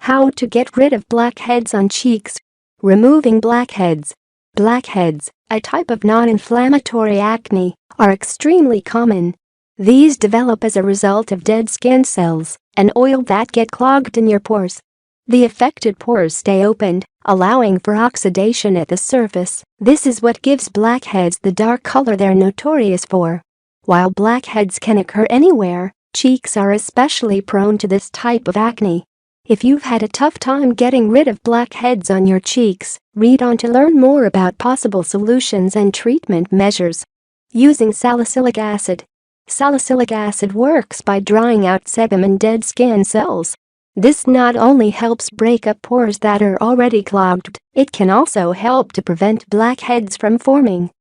How to get rid of blackheads on cheeks. Removing blackheads. Blackheads, a type of non-inflammatory acne, are extremely common. These develop as a result of dead skin cells and oil that get clogged in your pores. The affected pores stay opened, allowing for oxidation at the surface. This is what gives blackheads the dark color they're notorious for. While blackheads can occur anywhere, cheeks are especially prone to this type of acne. If you've had a tough time getting rid of blackheads on your cheeks, read on to learn more about possible solutions and treatment measures. Using salicylic acid. Salicylic acid works by drying out sebum in dead skin cells. This not only helps break up pores that are already clogged, it can also help to prevent blackheads from forming.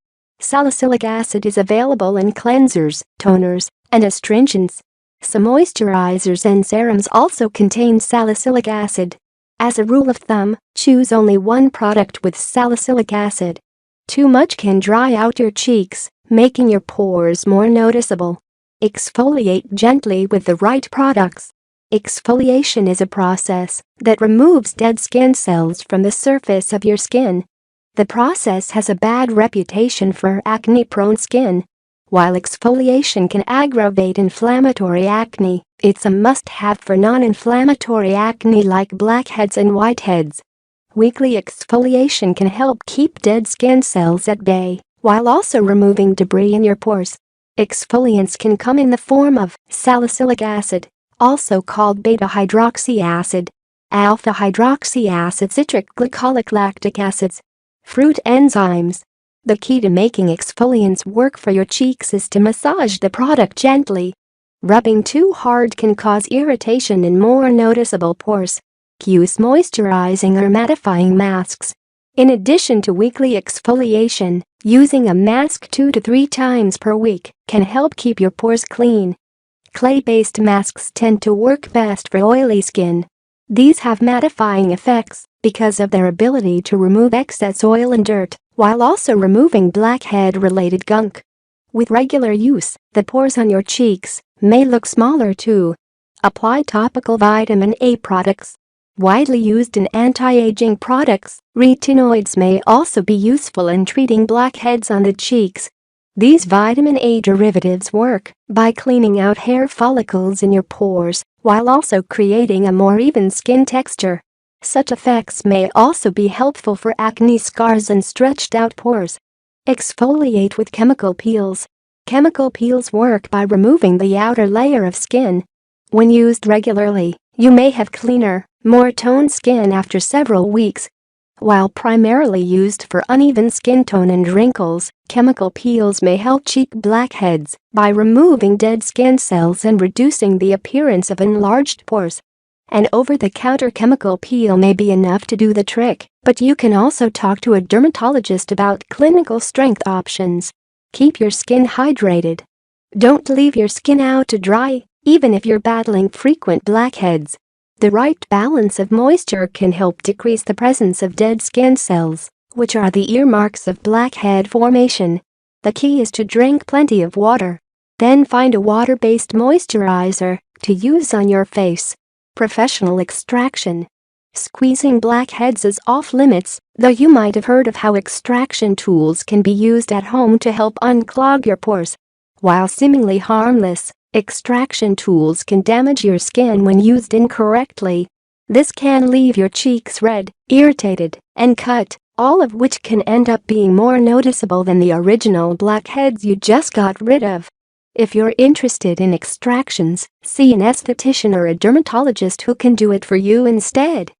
Salicylic acid is available in cleansers, toners, and astringents. Some moisturizers and serums also contain salicylic acid. As a rule of thumb, choose only one product with salicylic acid. Too much can dry out your cheeks, making your pores more noticeable. Exfoliate gently with the right products. Exfoliation is a process that removes dead skin cells from the surface of your skin. The process has a bad reputation for acne-prone skin. While exfoliation can aggravate inflammatory acne, it's a must-have for non-inflammatory acne like blackheads and whiteheads. Weekly exfoliation can help keep dead skin cells at bay, while also removing debris in your pores. Exfoliants can come in the form of salicylic acid, also called beta-hydroxy acid, alpha-hydroxy acid, citric glycolic lactic acids, fruit enzymes. The key to making exfoliants work for your cheeks is to massage the product gently. Rubbing too hard can cause irritation and more noticeable pores. Use moisturizing or mattifying masks. In addition to weekly exfoliation, using a mask 2 to 3 times per week can help keep your pores clean. Clay-based masks tend to work best for oily skin. These have mattifying effects because of their ability to remove excess oil and dirt, while also removing blackhead-related gunk. With regular use, the pores on your cheeks may look smaller too. Apply topical vitamin A products. Widely used in anti-aging products, retinoids may also be useful in treating blackheads on the cheeks. These vitamin A derivatives work by cleaning out hair follicles in your pores while also creating a more even skin texture. Such effects may also be helpful for acne scars and stretched out pores. Exfoliate with chemical peels. Chemical peels work by removing the outer layer of skin. When used regularly, you may have cleaner, more toned skin after several weeks. While primarily used for uneven skin tone and wrinkles, chemical peels may help cheek blackheads by removing dead skin cells and reducing the appearance of enlarged pores. An over-the-counter chemical peel may be enough to do the trick, but you can also talk to a dermatologist about clinical strength options. Keep your skin hydrated. Don't leave your skin out to dry, even if you're battling frequent blackheads. The right balance of moisture can help decrease the presence of dead skin cells, which are the earmarks of blackhead formation. The key is to drink plenty of water. Then find a water-based moisturizer to use on your face. Professional extraction. Squeezing blackheads is off-limits, though you might have heard of how extraction tools can be used at home to help unclog your pores. While seemingly harmless, extraction tools can damage your skin when used incorrectly. This can leave your cheeks red, irritated, and cut, all of which can end up being more noticeable than the original blackheads you just got rid of. If you're interested in extractions, see an esthetician or a dermatologist who can do it for you instead.